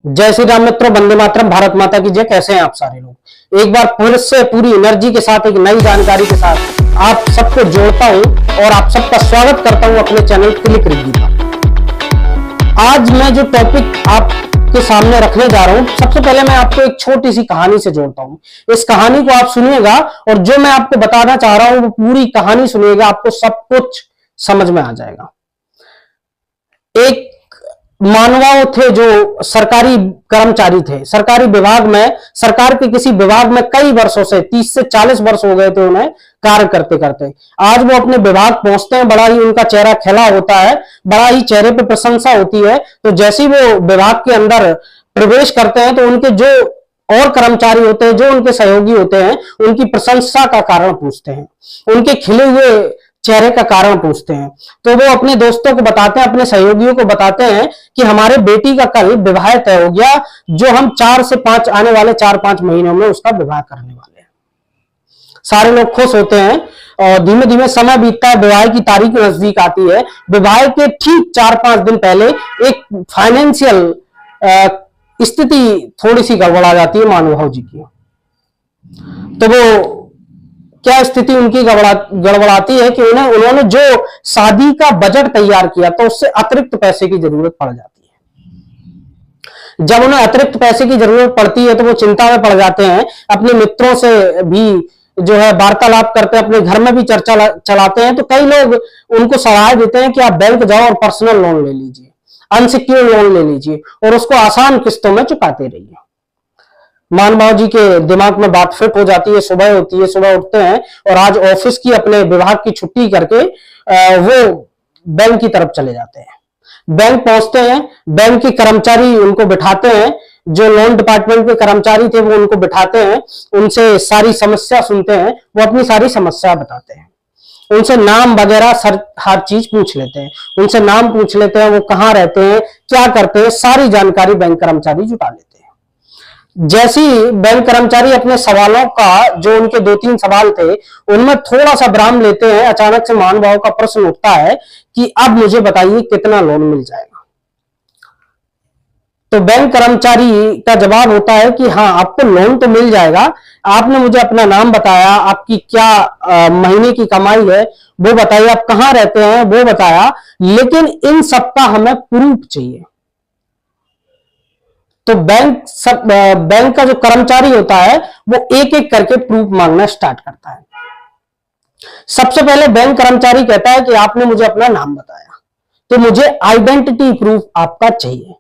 जय श्री राम मित्रों, वंदे मातरम, भारत माता की जय। कैसे हैं आप सारे लोग। एक बार फिर से पूरी एनर्जी के साथ एक नई जानकारी के साथ आप सबको जोड़ता हूं और आप सबका स्वागत करता हूं अपने चैनल क्लिक रिव्यू पर। आज मैं जो टॉपिक आपके सामने रखने जा रहा हूं, सबसे पहले मैं आपको एक छोटी सी कहानी से जोड़ता हूं। इस कहानी को आप सुनिएगा और जो मैं आपको बताना चाह रहा हूं वो पूरी कहानी सुनिएगा, आपको सब कुछ समझ में आ जाएगा। एक मानव थे जो सरकारी कर्मचारी थे, सरकारी विभाग में, सरकार के किसी विभाग में कई वर्षों से 30 से 40 वर्ष हो गए थे उन्हें कार्य करते करते। आज वो अपने विभाग पहुंचते हैं, बड़ा ही उनका चेहरा खिला होता है, बड़ा ही चेहरे पे प्रशंसा होती है। तो जैसे ही वो विभाग के अंदर प्रवेश करते हैं तो उनके जो और कर्मचारी होते हैं, जो उनके सहयोगी होते हैं, उनकी प्रशंसा का कारण पूछते हैं, उनके खिले हुए चेहरे का कारण पूछते हैं। तो वो अपने दोस्तों को बताते हैं, अपने सहयोगियों को बताते हैं कि हमारे बेटी का कल विवाह तय हो गया, जो हम 4 से 5 आने वाले 4-5 महीनों में उसका विवाह करने वाले हैं। सारे लोग खुश होते हैं और धीमे धीमे समय बीतता है, विवाह की तारीख नजदीक आती है। विवाह के ठीक 4-5 दिन पहले एक फाइनेंशियल स्थिति थोड़ी सी गड़बड़ा जाती है मानव जी की। तो वो क्या स्थिति उनकी गड़बड़ाती है कि उन्होंने जो शादी का बजट तैयार किया तो उससे अतिरिक्त पैसे की जरूरत पड़ जाती है। जब उन्हें अतिरिक्त पैसे की जरूरत पड़ती है तो वो चिंता में पड़ जाते हैं, अपने मित्रों से भी जो है वार्तालाप करते हैं, अपने घर में भी चर्चा चलाते हैं। तो कई लोग उनको सलाह देते हैं कि आप बैंक जाओ और पर्सनल लोन ले लीजिए, अनसिक्योर्ड लोन ले लीजिए और उसको आसान किस्तों में चुकाते रहिए। मानव जी के दिमाग में बात फिट हो जाती है। सुबह होती है, सुबह उठते हैं और आज ऑफिस की अपने विभाग की छुट्टी करके वो बैंक की तरफ चले जाते हैं। बैंक पहुंचते हैं, बैंक के कर्मचारी उनको बिठाते हैं, जो लोन डिपार्टमेंट के कर्मचारी थे वो उनको बिठाते हैं, उनसे सारी समस्या सुनते हैं, वो अपनी सारी समस्या बताते हैं, उनसे नाम वगैरह हर चीज पूछ लेते हैं, उनसे नाम पूछ लेते हैं, वो कहाँ रहते हैं, क्या करते हैं, सारी जानकारी बैंक कर्मचारी जुटा लेते हैं। जैसी बैंक कर्मचारी अपने सवालों का, जो उनके 2-3 सवाल थे उनमें थोड़ा सा विराम लेते हैं, अचानक से महानुभाव का प्रश्न उठता है कि अब मुझे बताइए कितना लोन मिल जाएगा। तो बैंक कर्मचारी का जवाब होता है कि हाँ, आपको लोन तो मिल जाएगा, आपने मुझे अपना नाम बताया, आपकी क्या महीने की कमाई है वो बताइए, आप कहाँ रहते हैं वो बताया, लेकिन इन सबका हमें प्रूफ चाहिए। तो बैंक का जो कर्मचारी होता है वो एक एक करके प्रूफ मांगना स्टार्ट करता है। सबसे पहले बैंक कर्मचारी कहता है कि आपने मुझे अपना नाम बताया तो मुझे आइडेंटिटी प्रूफ आपका चाहिए।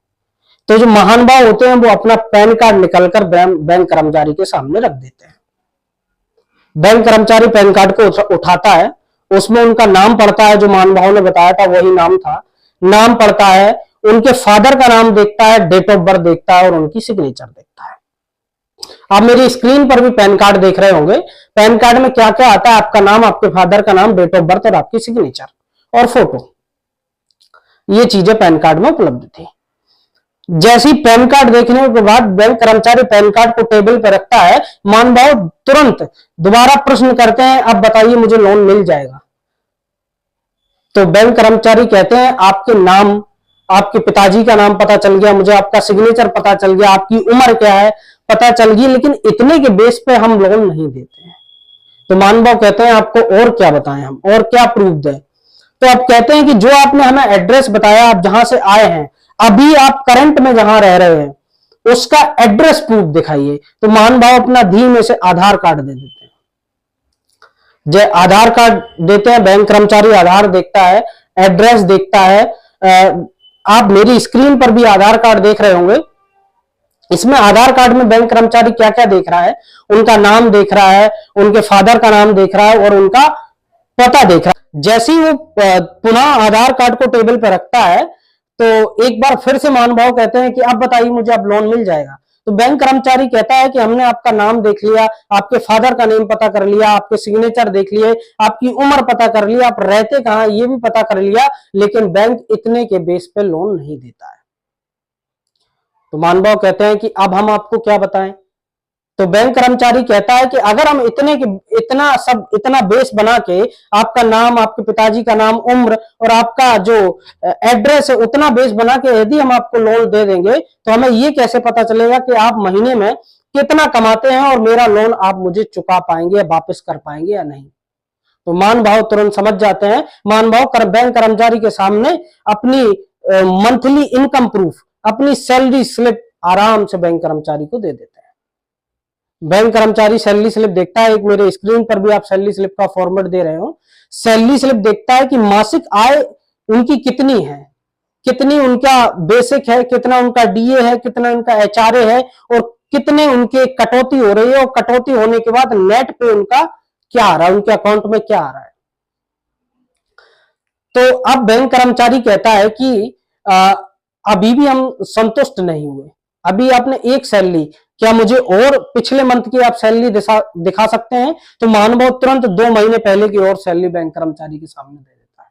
तो जो महानुभाव होते हैं वो अपना पैन कार्ड निकलकर बैंक कर्मचारी के सामने रख देते हैं। बैंक कर्मचारी पैन कार्ड को उठाता है, उसमें उनका नाम पड़ता है, जो महानुभाव ने बताया था वही नाम था, नाम पड़ता है, उनके फादर का नाम देखता है, डेट ऑफ बर्थ देखता है और उनकी सिग्नेचर देखता है। आप मेरी स्क्रीन पर भी पैन कार्ड देख रहे होंगे। पैन कार्ड में क्या क्या आता है, आपका नाम, आपके फादर का नाम, डेट ऑफ बर्थ और आपकी सिग्नेचर और फोटो, ये चीजें पैन कार्ड में उपलब्ध थी। जैसी पैन कार्ड देखने के बाद बैंक कर्मचारी पैन कार्ड को टेबल पर रखता है, महानुभाव तुरंत दोबारा प्रश्न करते हैं, अब बताइए मुझे लोन मिल जाएगा। तो बैंक कर्मचारी कहते हैं आपके नाम, आपके पिताजी का नाम पता चल गया मुझे, आपका सिग्नेचर पता चल गया, आपकी उम्र क्या है पता चल गई, लेकिन इतने के बेस पे हम लोन नहीं देते हैं। तो महानुभाव कहते हैं आपको और क्या बताएं हम, और क्या प्रूफ दें। तो आप कहते हैं कि जो आपने हमें एड्रेस बताया, आप जहां से आए हैं, अभी आप करंट में जहां रह रहे हैं, उसका एड्रेस प्रूफ दिखाइए। तो महानुभाव अपना धीमे से आधार कार्ड दे देते हैं। जब आधार कार्ड देते हैं, बैंक कर्मचारी आधार देखता है, एड्रेस देखता है। आप मेरी स्क्रीन पर भी आधार कार्ड देख रहे होंगे। इसमें आधार कार्ड में बैंक कर्मचारी क्या क्या देख रहा है, उनका नाम देख रहा है, उनके फादर का नाम देख रहा है और उनका पता देख रहा है। जैसे ही वो पुनः आधार कार्ड को टेबल पर रखता है तो एक बार फिर से महानुभाव कहते हैं कि अब बताइए मुझे अब लोन मिल जाएगा। तो बैंक कर्मचारी कहता है कि हमने आपका नाम देख लिया, आपके फादर का नेम पता कर लिया, आपके सिग्नेचर देख लिए, आपकी उम्र पता कर लिया, आप रहते कहां ये भी पता कर लिया, लेकिन बैंक इतने के बेस पे लोन नहीं देता है। तो महानुभाव कहते हैं कि अब हम आपको क्या बताएं। तो बैंक कर्मचारी कहता है कि अगर हम इतना बेस बना के आपका नाम, आपके पिताजी का नाम, उम्र और आपका जो एड्रेस है उतना बेस बना के यदि हम आपको लोन दे देंगे तो हमें ये कैसे पता चलेगा कि आप महीने में कितना कमाते हैं और मेरा लोन आप मुझे चुका पाएंगे या वापस कर पाएंगे या नहीं। तो मान भाव तुरंत समझ जाते हैं। मान भाव बैंक कर्मचारी के सामने अपनी मंथली इनकम प्रूफ, अपनी सैलरी स्लिप आराम से बैंक कर्मचारी को दे देते हैं। बैंक कर्मचारी सैलरी स्लिप देखता है, एक मेरे स्क्रीन पर भी आप सैलरी स्लिप का फॉर्मेट दे रहे हो। सैलरी स्लिप देखता है कि मासिक आय उनकी कितनी है, कितनी उनका बेसिक है, कितना उनका डीए है, कितना उनका एचआरए है और कितने उनके कटौती हो रही है और कटौती होने के बाद नेट पे उनका क्या आ रहा है, उनके अकाउंट में क्या आ रहा है। तो अब बैंक कर्मचारी कहता है कि अभी भी हम संतुष्ट नहीं हुए, अभी आपने एक सैलरी, क्या मुझे और पिछले मंथ की आप सैलरी दिखा सकते हैं। तो महानुभाव तुरंत 2 महीने पहले की और सैलरी बैंक कर्मचारी के सामने दे देता है।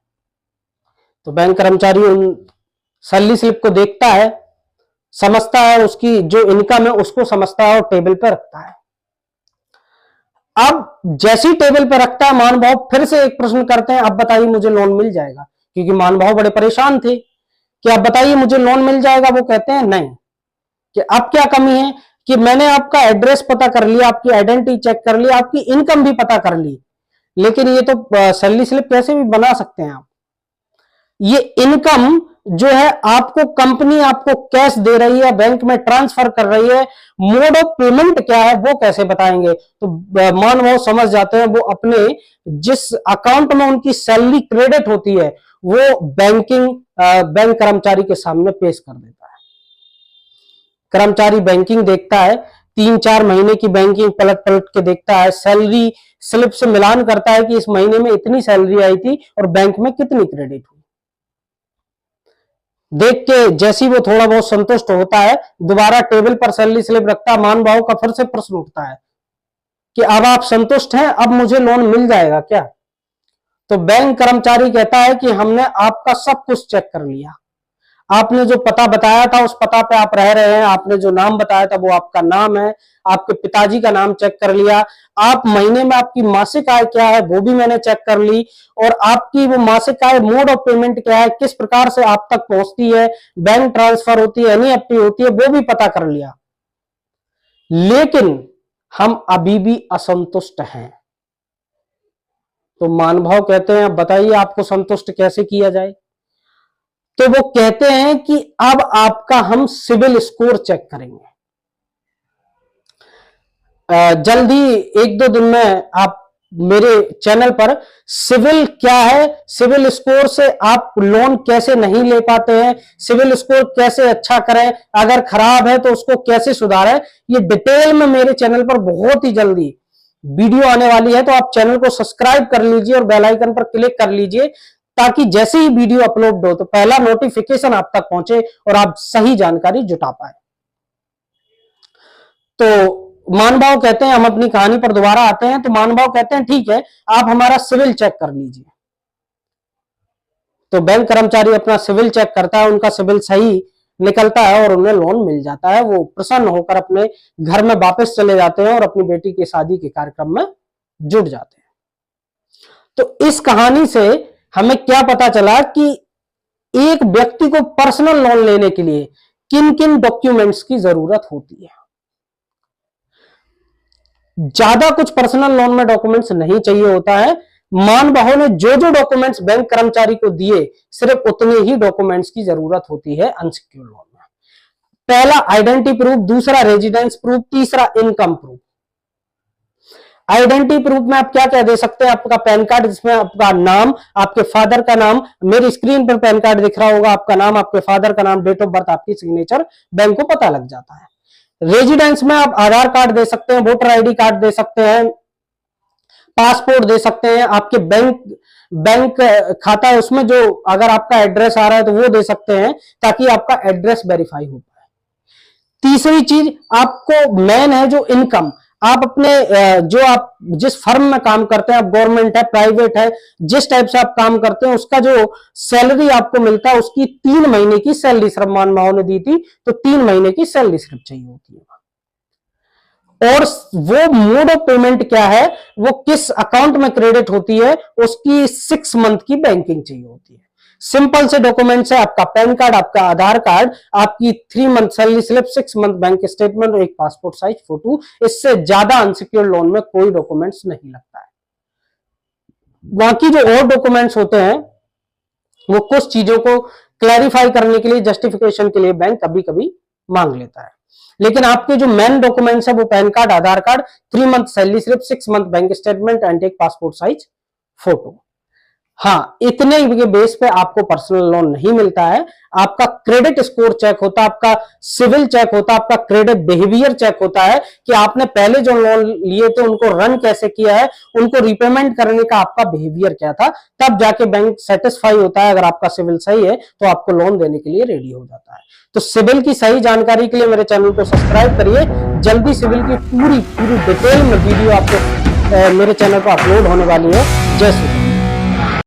तो बैंक कर्मचारी उन सैलरी स्लिप को देखता है, समझता है, उसकी जो इनकम है उसको समझता है और टेबल पर रखता है। अब जैसी टेबल पर रखता है महानुभाव फिर से एक प्रश्न करते हैं, अब बताइए मुझे लोन मिल जाएगा, क्योंकि महानुभाव बड़े परेशान थे कि अब बताइए मुझे लोन मिल जाएगा। वो कहते हैं नहीं, कि अब क्या कमी है कि मैंने आपका एड्रेस पता कर लिया, आपकी आइडेंटिटी चेक कर लिया, आपकी इनकम भी पता कर ली, लेकिन ये तो सैलरी स्लिप कैसे भी बना सकते हैं आप। ये इनकम जो है आपको कंपनी आपको कैश दे रही है, बैंक में ट्रांसफर कर रही है, मोड ऑफ पेमेंट क्या है वो कैसे बताएंगे। तो मान वो समझ जाते हैं, वो अपने जिस अकाउंट में उनकी सैलरी क्रेडिट होती है वो बैंक कर्मचारी के सामने पेश कर देता है। कर्मचारी बैंकिंग देखता है, 3-4 महीने की बैंकिंग पलट पलट के देखता है, सैलरी स्लिप से मिलान करता है कि इस महीने में इतनी सैलरी आई थी और बैंक में कितनी क्रेडिट हुई। देख के जैसी वो थोड़ा बहुत संतुष्ट होता है, दोबारा टेबल पर सैलरी स्लिप रखता है। महानुभाव का फिर से प्रश्न उठता है कि अब आप संतुष्ट हैं, अब मुझे लोन मिल जाएगा क्या। तो बैंक कर्मचारी कहता है कि हमने आपका सब कुछ चेक कर लिया, आपने जो पता बताया था उस पता पे आप रह रहे हैं, आपने जो नाम बताया था वो आपका नाम है, आपके पिताजी का नाम चेक कर लिया, आप महीने में आपकी मासिक आय क्या है वो भी मैंने चेक कर ली, और आपकी वो मासिक आय मोड ऑफ पेमेंट क्या है, किस प्रकार से आप तक पहुंचती है, बैंक ट्रांसफर होती है, एनईएफटी होती है, वो भी पता कर लिया, लेकिन हम अभी भी असंतुष्ट हैं। तो महानुभाव कहते हैं अब बताइए आपको संतुष्ट कैसे किया जाए। तो वो कहते हैं कि अब आपका हम सिविल स्कोर चेक करेंगे। जल्दी 1-2 दिन में आप मेरे चैनल पर सिविल क्या है, सिविल स्कोर से आप लोन कैसे नहीं ले पाते हैं, सिविल स्कोर कैसे अच्छा करें, अगर खराब है तो उसको कैसे सुधारें, ये डिटेल में मेरे चैनल पर बहुत ही जल्दी वीडियो आने वाली है। तो आप चैनल को सब्सक्राइब कर लीजिए और बेल आइकन पर क्लिक कर लीजिए, ताकि जैसे ही वीडियो अपलोड हो तो पहला नोटिफिकेशन आप तक पहुंचे और आप सही जानकारी जुटा पाए। तो महानुभाव कहते हैं, हम अपनी कहानी पर दोबारा आते हैं। तो महानुभाव कहते हैं ठीक है, आप हमारा सिविल चेक कर लीजिए। तो बैंक कर्मचारी अपना सिविल चेक करता है, उनका सिविल सही निकलता है और उन्हें लोन मिल जाता है। वो प्रसन्न होकर अपने घर में वापस चले जाते हैं और अपनी बेटी की शादी के कार्यक्रम में जुट जाते हैं। तो इस कहानी से हमें क्या पता चला कि एक व्यक्ति को पर्सनल लोन लेने के लिए किन किन डॉक्यूमेंट्स की जरूरत होती है। ज्यादा कुछ पर्सनल लोन में डॉक्यूमेंट्स नहीं चाहिए होता है। महानुभावों ने जो जो डॉक्यूमेंट्स बैंक कर्मचारी को दिए, सिर्फ उतने ही डॉक्यूमेंट्स की जरूरत होती है अनसिक्योर्ड लोन में। पहला आइडेंटिटी प्रूफ, दूसरा रेजिडेंस प्रूफ, तीसरा इनकम प्रूफ। आइडेंटिटी प्रूफ में आप क्या क्या दे सकते हैं, आपका पैन कार्ड जिसमें आपका नाम, आपके फादर का नाम, मेरी स्क्रीन पर पैन कार्ड दिख रहा होगा, आपका नाम, आपके फादर का नाम, डेट ऑफ बर्थ, आपकी सिग्नेचर, बैंक को पता लग जाता है। रेजिडेंस में आप आधार कार्ड दे सकते हैं, वोटर आईडी कार्ड दे सकते हैं, पासपोर्ट दे सकते हैं, आपके बैंक खाता है उसमें जो अगर आपका एड्रेस आ रहा है तो वो दे सकते हैं, ताकि आपका एड्रेस वेरीफाई हो पाए। तीसरी चीज आपको मेन है जो इनकम, आप अपने जो आप जिस फर्म में काम करते हैं, आप गवर्नमेंट है, प्राइवेट है, जिस टाइप से आप काम करते हैं, उसका जो सैलरी आपको मिलता है उसकी 3 महीने की सैलरी श्रम महानुभाव ने दी थी, तो 3 महीने की सैलरी स्लिप चाहिए होती है। और वो मोड ऑफ पेमेंट क्या है, वो किस अकाउंट में क्रेडिट होती है, उसकी 6 मंथ की बैंकिंग चाहिए होती है। सिंपल से डॉक्यूमेंट्स है, आपका पैन कार्ड, आपका आधार कार्ड, आपकी 3 month salary slip, 6 month bank statement और एक पासपोर्ट साइज फोटो। इससे ज्यादा अनसिक्योर्ड लोन में कोई डॉक्यूमेंट्स नहीं लगता है। बाकी जो और डॉक्यूमेंट्स होते हैं वो कुछ चीजों को क्लैरिफाई करने के लिए, जस्टिफिकेशन के लिए बैंक कभी कभी मांग लेता है। लेकिन आपके जो मेन डॉक्यूमेंट्स है वो pan card, Aadhaar card, 3 month salary slip, 6 month bank statement and एक पासपोर्ट साइज फोटो। हाँ, इतने के बेस पे आपको पर्सनल लोन नहीं मिलता है। आपका क्रेडिट स्कोर चेक होता है, आपका सिविल चेक होता है, आपका क्रेडिट बिहेवियर चेक होता है कि आपने पहले जो लोन लिए थे उनको रन कैसे किया है, उनको रिपेमेंट करने का आपका बिहेवियर क्या था, तब जाके बैंक सेटिस्फाई होता है। अगर आपका सिविल सही है तो आपको लोन देने के लिए रेडी हो जाता है। तो सिविल की सही जानकारी के लिए मेरे चैनल को सब्सक्राइब करिए। जल्दी सिविल की पूरी डिटेल में वीडियो आपको मेरे चैनल पर अपलोड होने वाली है। जय श्री राम।